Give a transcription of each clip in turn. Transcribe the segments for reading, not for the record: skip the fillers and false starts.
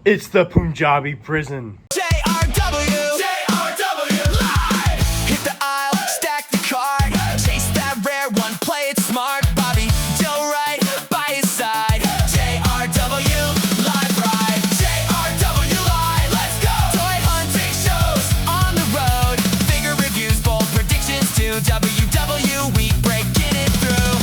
It's the Punjabi prison. JRW live. Hit the aisle, stack the card, chase that rare one, play it smart. Bobby Joe right by his side. JRW live ride. JRW live, let's go. Toy hunting shows on the road, figure reviews, bold predictions too. WW week breaking it through.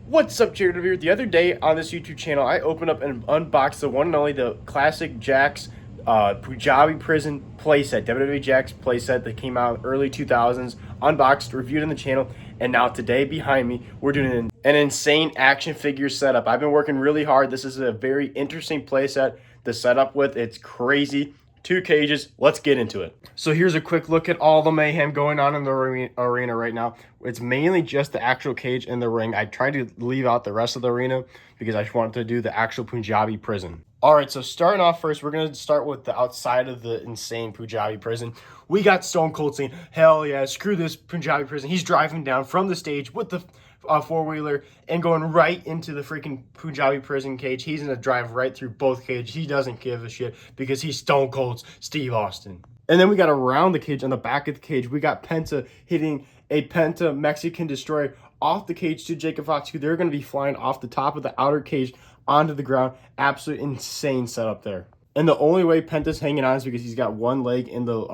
What's up, Jared over here? The other day on this YouTube channel, I opened up and unboxed the one and only, the classic Jax Punjabi prison playset, WWE Jax playset that came out in early 2000s, unboxed, reviewed on the channel, and now today behind me, we're doing an insane action figure setup. I've been working really hard. This is a very interesting playset to set up with. It's crazy. 2 cages. Let's get into it. So here's a quick look at all the mayhem going on in the arena right now. It's mainly just the actual cage and the ring. I tried to leave out the rest of the arena because I just wanted to do the actual Punjabi prison. All right, so starting off first, we're going to start with the outside of the insane Punjabi prison. We got Stone Cold saying, hell yeah, screw this Punjabi prison. He's driving down from the stage with the four-wheeler and going right into the freaking Punjabi prison cage. He's going to drive right through both cages. He doesn't give a shit because he's Stone Cold's Steve Austin. And then we got around the cage, on the back of the cage, we got Penta hitting a Penta Mexican Destroyer off the cage to Jacob Fox, who they're going to be flying off the top of the outer cage onto the ground. Absolute insane setup there. And the only way Penta's hanging on is because he's got one leg in the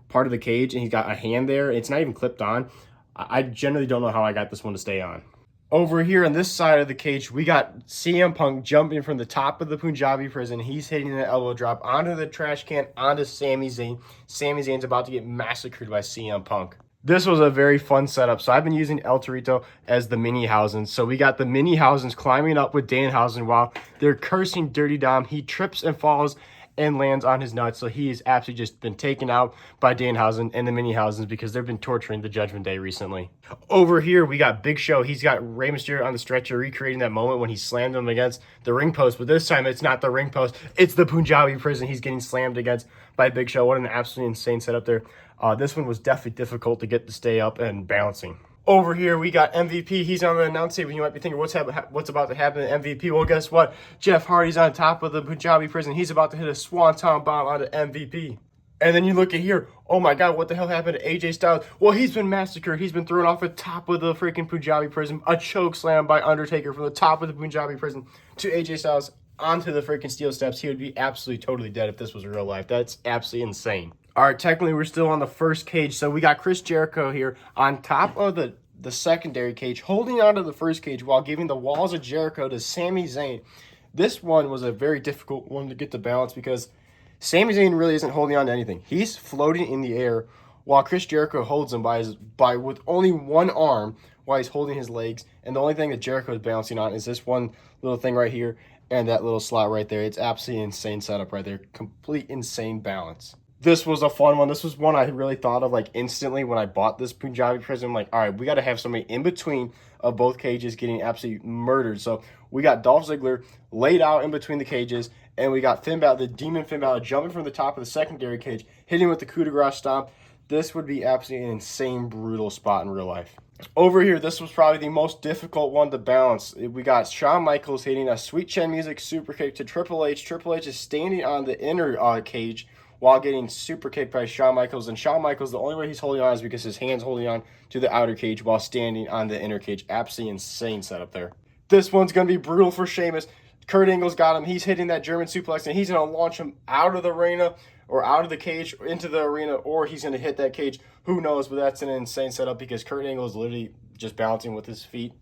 part of the cage and he's got a hand there. It's not even clipped on. I generally don't know how I got this one to stay on. Over here on this side of the cage, we got CM Punk jumping from the top of the Punjabi prison. He's hitting the elbow drop onto the trash can, onto Sami Zayn. Sami Zayn's about to get massacred by CM Punk. This was a very fun setup. So I've been using El Torito as the mini Housens. So we got the mini Housens climbing up with Danhausen while they're cursing Dirty Dom. He trips and falls and lands on his nuts. So he's absolutely just been taken out by Danhausen and the mini Housens because they've been torturing the Judgment Day recently. Over here, we got Big Show. He's got Rey Mysterio on the stretcher recreating that moment when he slammed him against the ring post. But this time, it's not the ring post. It's the Punjabi prison he's getting slammed against by Big Show. What an absolutely insane setup there. This one was definitely difficult to get to stay up and bouncing. Over here, we got MVP. He's on the announce table. You might be thinking, what's about to happen to MVP? Well, guess what? Jeff Hardy's on top of the Punjabi prison. He's about to hit a swanton bomb onto MVP. And then you look at here. Oh, my God, what the hell happened to AJ Styles? Well, he's been massacred. He's been thrown off the top of the freaking Punjabi prison. A choke slam by Undertaker from the top of the Punjabi prison to AJ Styles onto the freaking steel steps. He would be absolutely totally dead if this was real life. That's absolutely insane. All right, technically, we're still on the first cage. So we got Chris Jericho here on top of the secondary cage, holding onto the first cage while giving the walls of Jericho to Sami Zayn. This one was a very difficult one to get to balance because Sami Zayn really isn't holding on to anything. He's floating in the air while Chris Jericho holds him by with only one arm while he's holding his legs. And the only thing that Jericho is balancing on is this one little thing right here and that little slot right there. It's absolutely insane setup right there. Complete insane balance. This was a fun one. This was one I really thought of like instantly when I bought this Punjabi prison. I'm like, all right, we got to have somebody in between of both cages getting absolutely murdered. So we got Dolph Ziggler laid out in between the cages, and we got Finn Balor, the Demon Finn Balor, jumping from the top of the secondary cage, hitting with the coup de grace stomp. This would be absolutely an insane, brutal spot in real life. Over here, this was probably the most difficult one to balance. We got Shawn Michaels hitting a Sweet Chin Music super kick to Triple H. Triple H is standing on the inner cage while getting super kicked by Shawn Michaels. And Shawn Michaels, the only way he's holding on is because his hand's holding on to the outer cage while standing on the inner cage. Absolutely insane setup there. This one's going to be brutal for Sheamus. Kurt Angle's got him. He's hitting that German suplex, and he's going to launch him out of the arena or out of the cage into the arena, or he's going to hit that cage. Who knows? But that's an insane setup because Kurt Angle is literally just bouncing with his feet.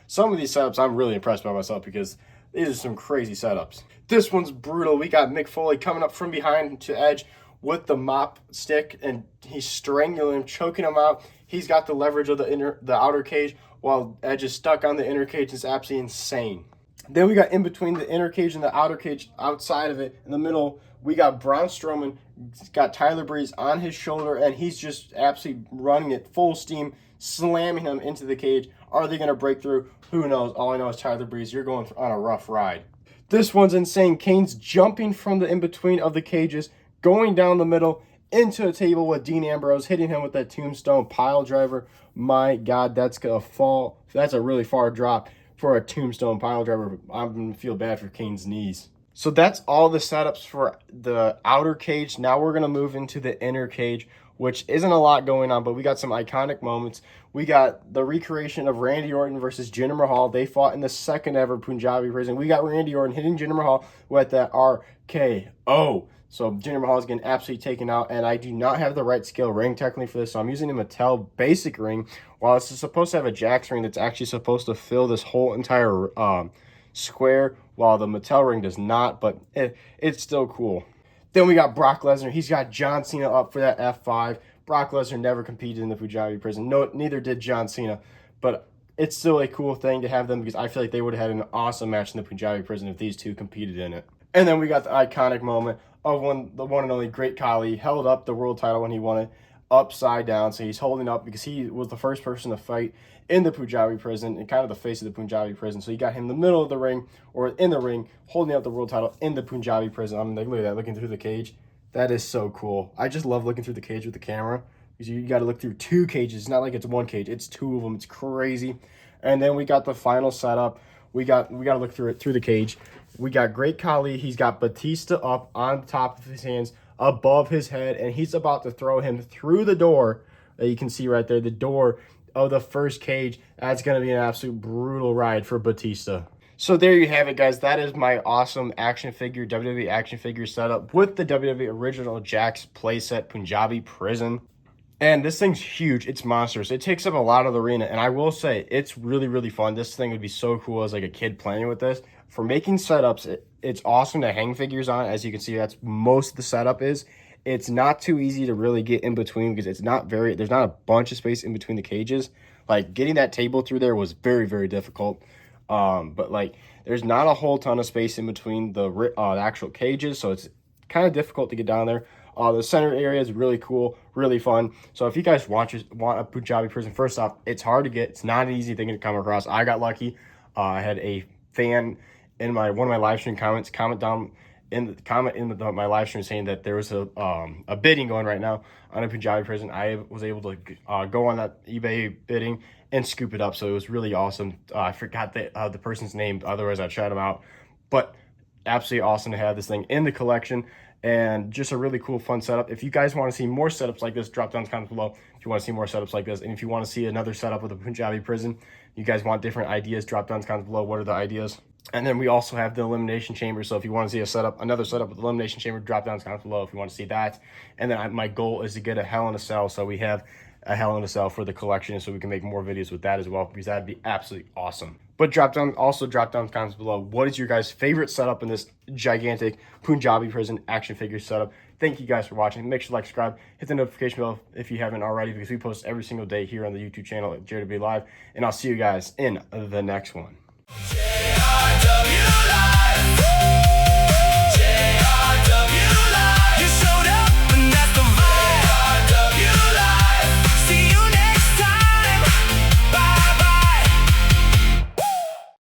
Some of these setups, I'm really impressed by myself because these are some crazy setups. This one's brutal. We got Mick Foley coming up from behind to Edge with the mop stick, and he's strangling him, choking him out. He's got the leverage of the outer cage while Edge is stuck on the inner cage. It's absolutely insane. Then we got in between the inner cage and the outer cage, outside of it, in the middle, we got Braun Strowman. He's got Tyler Breeze on his shoulder, and he's just absolutely running it full steam, slamming him into the cage. Are they going to break through? Who knows? All I know is Tyler Breeze, you're going on a rough ride. This one's insane. Kane's jumping from the in-between of the cages, going down the middle into a table with Dean Ambrose, hitting him with that tombstone pile driver. My God, that's gonna fall. That's a really far drop for a tombstone pile driver. I'm gonna feel bad for Kane's knees. So that's all the setups for the outer cage. Now we're gonna move into the inner cage, which isn't a lot going on, but we got some iconic moments. We got the recreation of Randy Orton versus Jinder Mahal. They fought in the second ever Punjabi prison. We got Randy Orton hitting Jinder Mahal with that RKO. So Jinder Mahal is getting absolutely taken out, and I do not have the right scale ring technically for this, so I'm using a Mattel basic ring. While it's supposed to have a Jax ring that's actually supposed to fill this whole entire square, while the Mattel ring does not, but it's still cool. Then we got Brock Lesnar. He's got John Cena up for that F5. Brock Lesnar never competed in the Punjabi prison. No, neither did John Cena, but it's still a cool thing to have them because I feel like they would have had an awesome match in the Punjabi prison if these two competed in it. And then we got the iconic moment of when the one and only Great Khali held up the world title when he won it upside down. So he's holding up because he was the first person to fight in the Punjabi prison and kind of the face of the Punjabi prison. So you got him in the middle of the ring or in the ring holding up the world title in the Punjabi prison. I mean, look at that, looking through the cage. That is so cool. I just love looking through the cage with the camera because you got to look through two cages. It's not like it's one cage. It's two of them. It's crazy. And then we got the final setup. We got to look through the cage. We got Great Khali. He's got Batista up on top of his hands above his head, and he's about to throw him through the door that you can see right there, the door of the first cage. That's going to be an absolute brutal ride for Batista. So there you have it, guys. That is my awesome action figure, WWE action figure setup with the WWE original Jax playset Punjabi prison. And this thing's huge. It's monstrous. It takes up a lot of the arena. And I will say, it's really, really fun. This thing would be so cool as like a kid playing with this. For making setups, it's awesome to hang figures on. As you can see, that's most of the setup is. It's not too easy to really get in between because there's not a bunch of space in between the cages. Like getting that table through there was very, very difficult. But like there's not a whole ton of space in between the actual cages. So it's kind of difficult to get down there. The center area is really cool, really fun. So if you guys want a Punjabi prison, first off, it's hard to get. It's not an easy thing to come across. I got lucky. I had a fan in one of my live stream comments comment in my live stream saying that there was a bidding going right now on a Punjabi prison. I was able to go on that eBay bidding and scoop it up. So it was really awesome. I forgot the person's name. Otherwise, I'd shout him out. But absolutely awesome to have this thing in the collection. And just a really cool, fun setup. If you guys want to see more setups like this, drop down in the comments below. If you want to see more setups like this, and if you want to see another setup with a Punjabi prison, you guys want different ideas, drop down in the comments below. What are the ideas? And then we also have the elimination chamber. So if you want to see another setup with the elimination chamber, drop down in the comments below if you want to see that. And then my goal is to get a Hell in a Cell. So we have a Hell in a Cell for the collection, so we can make more videos with that as well, because that'd be absolutely awesome. But drop down in the comments below, what is your guys' favorite setup in this gigantic Punjabi prison action figure setup? Thank you guys for watching. Make sure to like, subscribe, hit the notification bell if you haven't already, because we post every single day here on the YouTube channel at JRW Live. And I'll see you guys in the next one.